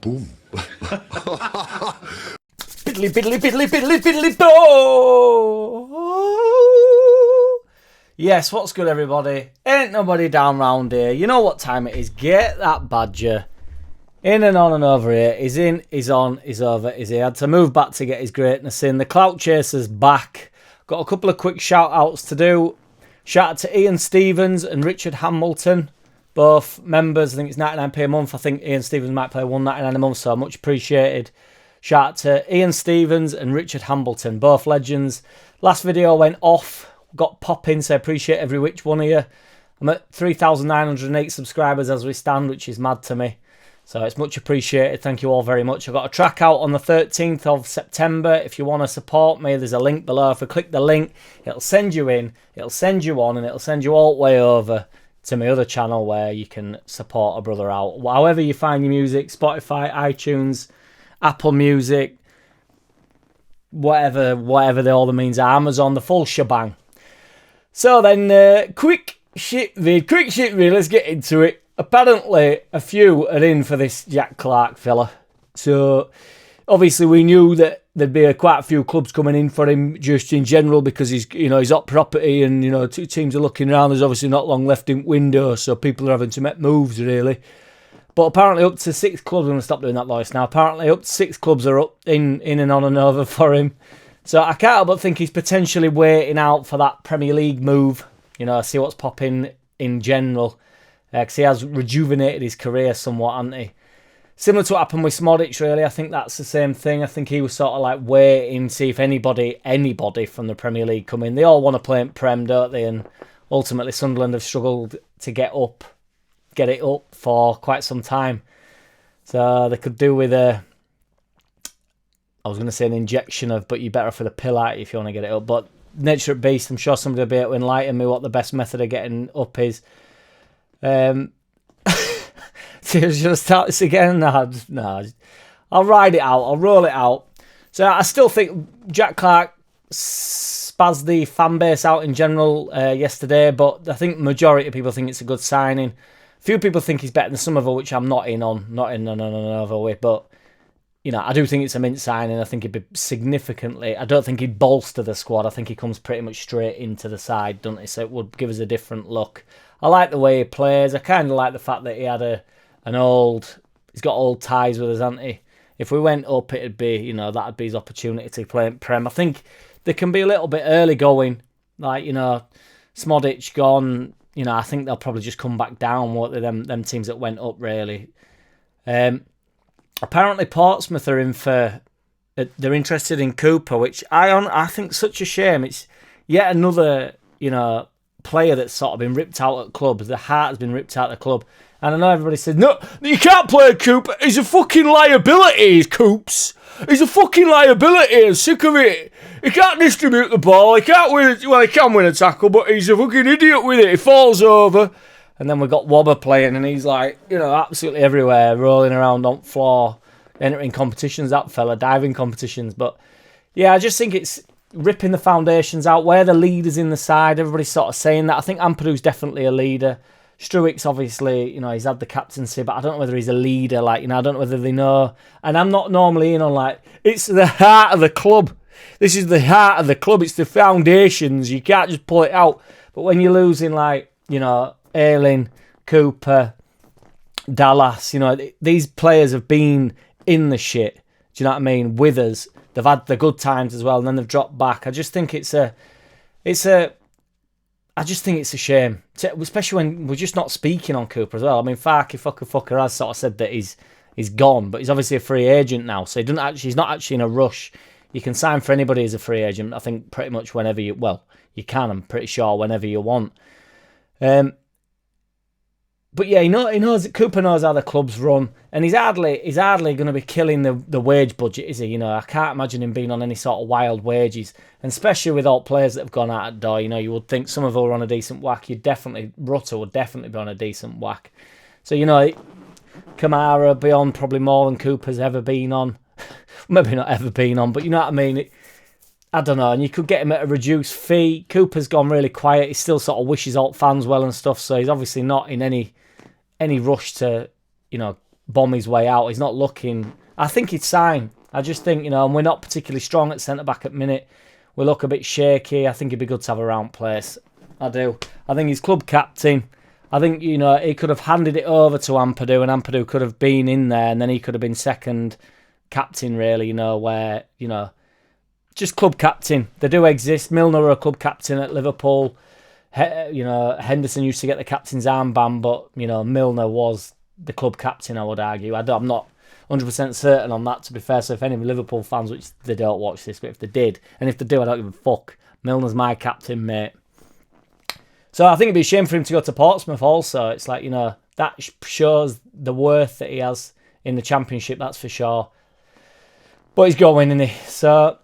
Boom. Biddly, biddly, biddly, biddly, biddly, bo! Yes, what's good, everybody? Ain't nobody down round here. You know what time it is. Get that badger. In and on and over here. He's in, he's on, he's over, he's here. Had to move back to get his greatness in. The Clout Chaser's back. Got a couple of quick shout-outs to do. Shout out to Ian Stevens and Richard Hamilton. Both members. I think it's 99p a month. I think Ian Stevens might pay $1.99 a month, so much appreciated. Shout out to Ian Stevens and Richard Hamilton. Both legends. Last video went off. Got popping, so I appreciate every which one of you. I'm at 3,908 subscribers as we stand, which is mad to me. So it's much appreciated. Thank you all very much. I've got a track out on the 13th of September. If you want to support me, there's a link below. If you click the link, it'll send you in, it'll send you on, and it'll send you all the way over to my other channel where you can support a brother out. However you find your music, Spotify, iTunes, Apple Music, whatever all the means are, Amazon, the full shebang. So then, quick shit vid, let's get into it. Apparently, a few are in for this Jack Clark fella. So, obviously, we knew that there'd be quite a few clubs coming in for him just in general because he's hot property and, two teams are looking around. There's obviously not long left in window, so people are having to make moves, really. But apparently up to 6 clubs, I'm going to stop doing that voice now. Apparently up to 6 clubs are up in and on and over for him. So I can't help but think he's potentially waiting out for that Premier League move. See what's popping in general. Because he has rejuvenated his career somewhat, hasn't he? Similar to what happened with Smodic, really. I think that's the same thing. I think he was sort of like waiting to see if anybody from the Premier League come in. They all want to play in Prem, don't they? And ultimately Sunderland have struggled to get it up for quite some time. So they could do with I was going to say an injection of, but you're better for the pill out if you want to get it up. But nature at beast, I'm sure somebody will be able to enlighten me what the best method of getting up is. So should I start this again? No, I'll ride it out. I'll roll it out. So I still think Jack Clark spazzed the fan base out in general yesterday, but I think the majority of people think it's a good signing. Few people think he's better than Somerville, which I'm not in over with, but I do think it's a mint signing. I think he'd be significantly. I don't think he'd bolster the squad. I think he comes pretty much straight into the side, doesn't he? So it would give us a different look. I like the way he plays. I kind of like the fact that he had he's got old ties with us, hasn't he? If we went up, it'd be, that'd be his opportunity to play in Prem. I think they can be a little bit early going, like, Smodic gone. I think they'll probably just come back down. What them teams that went up, really. Apparently Portsmouth are in for. They're interested in Cooper, which I think such a shame. It's yet another player that's sort of been ripped out at clubs. The heart has been ripped out of the club. And I know everybody said, no, you can't play Cooper. He's a fucking liability, Coops. He's a fucking liability. I'm sick of it. He can't distribute the ball. He can't win. Well, he can win a tackle, but he's a fucking idiot with it. He falls over. And then we've got Wobber playing, and he's like, absolutely everywhere, rolling around on the floor, entering competitions, that fella, diving competitions. But, yeah, I just think it's ripping the foundations out. Where the leaders in the side, everybody's sort of saying that. I think Ampadu's definitely a leader. Struick's obviously, he's had the captaincy, but I don't know whether he's a leader. I don't know whether they know. And I'm not normally in on, it's the heart of the club. This is the heart of the club. It's the foundations. You can't just pull it out. But when you're losing, Ayling, Cooper, Dallas, these players have been in the shit. Do you know what I mean? With us. They've had the good times as well, and then they've dropped back. I just think it's a shame, especially when we're just not speaking on Cooper as well. I mean, Farky Fucker has sort of said that he's gone, but he's obviously a free agent now, so he's not actually in a rush. You can sign for anybody as a free agent, I think, pretty much whenever you can, I'm pretty sure, whenever you want. But yeah, Cooper knows how the club's run, and he's hardly going to be killing the wage budget, is he? I can't imagine him being on any sort of wild wages, and especially with all players that have gone out the door. You would think some of them are on a decent whack. Rutter would definitely be on a decent whack. So Kamara be on probably more than Cooper's ever been on. Maybe not ever been on, but you know what I mean. I don't know, and you could get him at a reduced fee. Cooper's gone really quiet. He still sort of wishes all fans well and stuff, so he's obviously not in any rush to, bomb his way out. He's not looking... I think he'd sign. I just think, you know, and we're not particularly strong at centre-back at minute. We look a bit shaky. I think it'd be good to have a round place. I do. I think he's club captain. I think, you know, he could have handed it over to Ampadu, and Ampadu could have been in there, and then he could have been second captain, really, you know, where, you know, just club captain. They do exist. Milner were a club captain at Liverpool. You know, Henderson used to get the captain's armband, but, you know, Milner was the club captain, I would argue. I'm not 100% certain on that, to be fair. So if any Liverpool fans, which they don't watch this, but if they did, and if they do, I don't give a fuck. Milner's my captain, mate. So I think it'd be a shame for him to go to Portsmouth also. It's like, you know, that shows the worth that he has in the Championship, that's for sure. But he's going, isn't he? So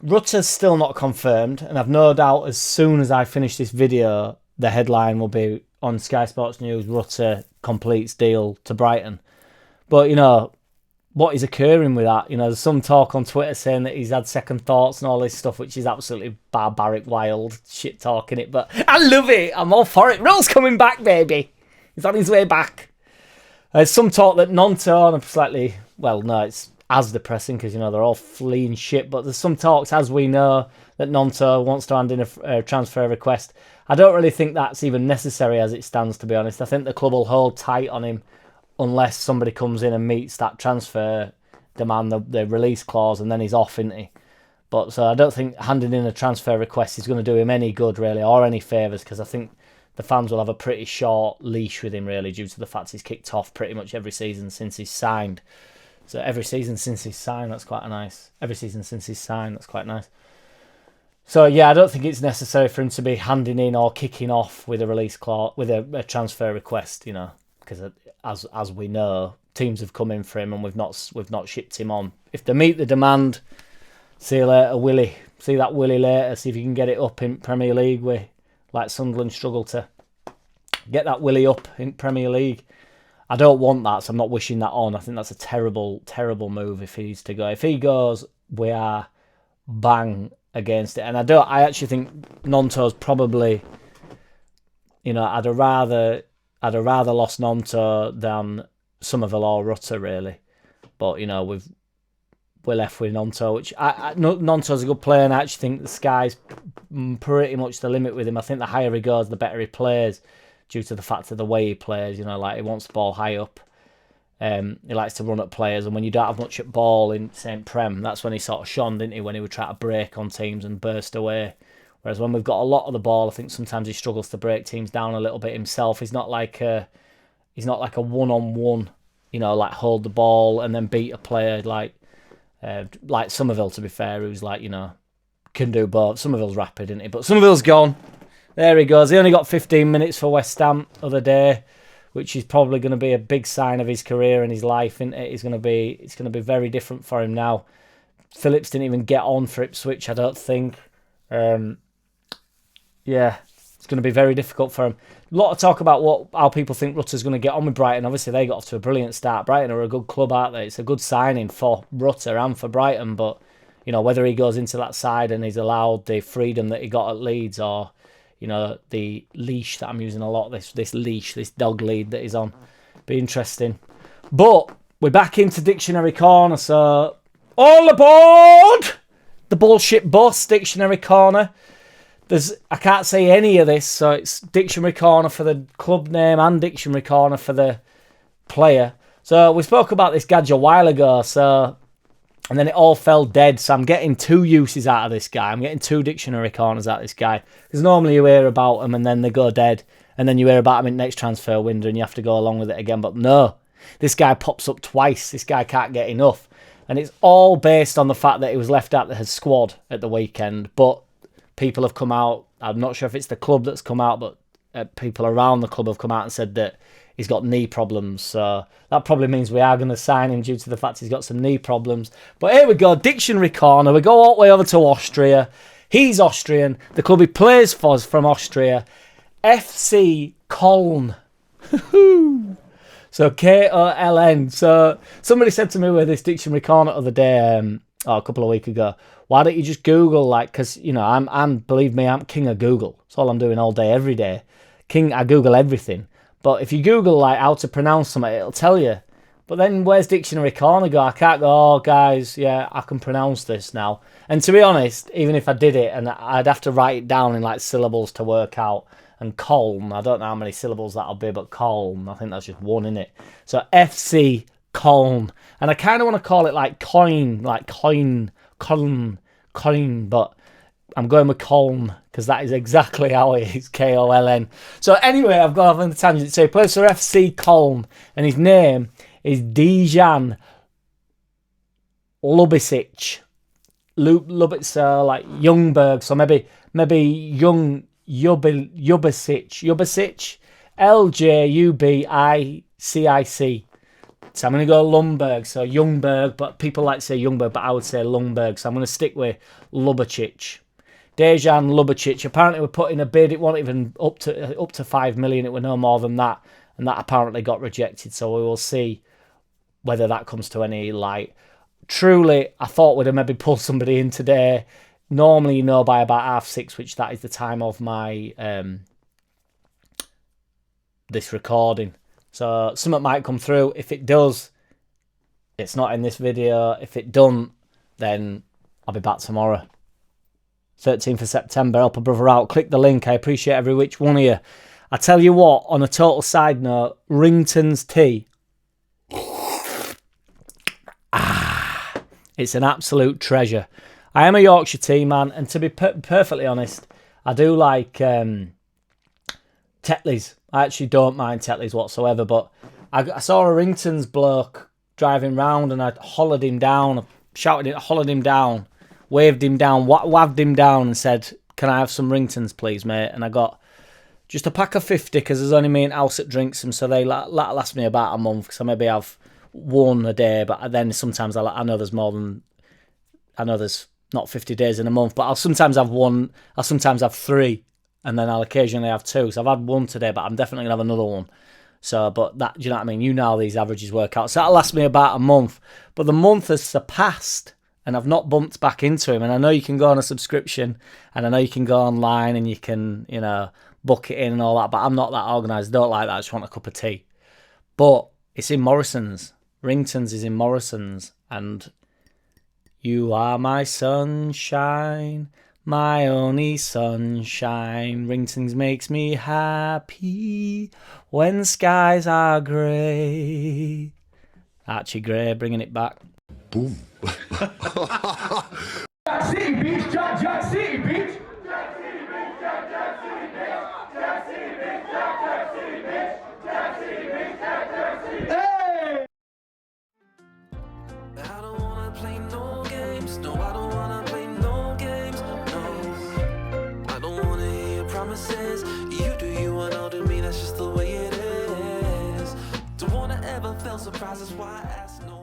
Rutter's still not confirmed, and I've no doubt as soon as I finish this video, the headline will be on Sky Sports News, Rutter completes deal to Brighton. But, you know, what is occurring with that? You know, there's some talk on Twitter saying that he's had second thoughts and all this stuff, which is absolutely barbaric, wild shit talking it. But I love it. I'm all for it. Roll's coming back, baby. He's on his way back. There's some talk that Gnonto, and I'm slightly, well, no, it's as depressing because, you know, they're all fleeing shit. But there's some talks, as we know, that Gnonto wants to hand in a transfer request. I don't really think that's even necessary as it stands, to be honest. I think the club will hold tight on him unless somebody comes in and meets that transfer demand, the release clause, and then he's off, isn't he? But so I don't think handing in a transfer request is going to do him any good, really, or any favours, because I think the fans will have a pretty short leash with him, really, due to the fact he's kicked off pretty much every season since he's signed. So every season since he's signed, that's quite nice. Every season since he's signed, that's quite nice. So yeah, I don't think it's necessary for him to be handing in or kicking off with a release clause, with a transfer request, you know, because as we know, teams have come in for him and we've not shipped him on. If they meet the demand, see you later, Willie. See that Willie later. See if you can get it up in Premier League. Like Sunderland struggle to get that Willie up in Premier League. I don't want that, so I'm not wishing that on. I think that's a terrible, terrible move if he's to go. If he goes, we are bang against it. And I actually think Gnonto's probably, you know, I'd have rather lost Gnonto than Somerville or Rutter, really. But, you know, we're left with Gnonto, which Gnonto's a good player, and I actually think the sky's pretty much the limit with him. I think the higher he goes, the better he plays, due to the fact of the way he plays. You know, like, he wants the ball high up. He likes to run at players, and when you don't have much at ball in St. Prem, that's when he sort of shone, didn't he? When he would try to break on teams and burst away. Whereas when we've got a lot of the ball, I think sometimes he struggles to break teams down a little bit himself. He's not like a one-on-one, you know, like hold the ball and then beat a player like Somerville, to be fair, who's like, you know, can do both. Somerville's rapid, isn't he? But Somerville's gone. There he goes. He only got 15 minutes for West Ham the other day, which is probably going to be a big sign of his career and his life, isn't it? It's going to be very different for him now. Phillips didn't even get on for Ipswich, I don't think. Yeah, it's going to be very difficult for him. A lot of talk about how people think Rutter's going to get on with Brighton. Obviously, they got off to a brilliant start. Brighton are a good club, aren't they? It's a good signing for Rutter and for Brighton. But, you know, whether he goes into that side and he's allowed the freedom that he got at Leeds, or, you know, the leash that I'm using a lot, this leash, this dog lead that he's on, be interesting. But we're back into Dictionary Corner, so all aboard the bullshit bus, Dictionary Corner. I can't say any of this, so it's Dictionary Corner for the club name and Dictionary Corner for the player. So we spoke about this Gadge a while ago, and then it all fell dead. So I'm getting two uses out of this guy. I'm getting two Dictionary Corners out of this guy. Because normally you hear about them and then they go dead, and then you hear about them in the next transfer window and you have to go along with it again. But no, this guy pops up twice. This guy can't get enough. And it's all based on the fact that he was left out of his squad at the weekend. But people have come out, I'm not sure if it's the club that's come out, but people around the club have come out and said that he's got knee problems. So that probably means we are going to sign him due to the fact he's got some knee problems. But here we go, Dictionary Corner. We go all the way over to Austria. He's Austrian. The club he plays for is from Austria. FC Köln. So K-O-L-N. So somebody said to me with this Dictionary Corner the other day, a couple of weeks ago, why don't you just Google, like, because, you know, I'm believe me, I'm king of Google. That's all I'm doing all day, every day. I Google everything. But if you Google, like, how to pronounce something, it'll tell you But then where's Dictionary Corner go? I can't go, oh, guys, yeah, I can pronounce this now. And to be honest, even if I did it, and I'd have to write it down in like syllables to work out. And Colm, I don't know how many syllables that'll be, but Colm, I think that's just one, innit? So FC Colm. And I kind of want to call it like coin, but I'm going with Colm because that is exactly how it is, Koln. So anyway, I've gone off on the tangent. So he plays for FC Colm, and his name is Dejan Lubicic. Lubicic, so like Youngberg. So maybe Young Jubicic, Ljubicic. So I'm going to go Lundberg, so Youngberg, but people like to say Youngberg, but I would say Lundberg. So I'm going to stick with Lubicic. Dejan Lubicic. Apparently we're putting a bid. It wasn't even up to 5 million. It was no more than that, and that apparently got rejected. So we will see whether that comes to any light. Truly, I thought we'd have maybe pulled somebody in today. Normally, you know, by about 6:30, which that is the time of my this recording. So something might come through. If it does, it's not in this video. If it don't, then I'll be back tomorrow. 13th of September, help a brother out. Click the link. I appreciate every which one of you. I tell you what, on a total side note, Rington's tea. It's an absolute treasure. I am a Yorkshire tea man, and to be perfectly honest, I do like Tetley's. I actually don't mind Tetley's whatsoever, but I saw a Rington's bloke driving round, and I hollered him down, shouted it, hollered him down, waved him down, waved him down, and said, "Can I have some Ringtons, please, mate?" And I got just a pack of 50 because there's only me and House that drinks them, so they last me about a month. Because I maybe have one a day, but then sometimes I know there's more than, I know there's not 50 days in a month, but I'll sometimes have one, I'll sometimes have 3, and then I'll occasionally have 2. So I've had one today, but I'm definitely gonna have another one. So, but that, do you know what I mean? You know how these averages work out. So that'll last me about a month, but the month has surpassed, and I've not bumped back into him. And I know you can go on a subscription, and I know you can go online and you can, you know, book it in and all that, but I'm not that organised. Don't like that. I just want a cup of tea. But it's in Morrison's. Rington's is in Morrison's, and you are my sunshine, my only sunshine. Rington's makes me happy when skies are grey. Archie Gray, bringing it back. Boom. JackCity, bitch. JackCity, bitch. Hey! I don't wanna play no games. No, I don't wanna play no games. No, I don't wanna hear your promises. You do you and I'll do me. That's just the way it is. Don't wanna ever feel surprised. That's why I ask no.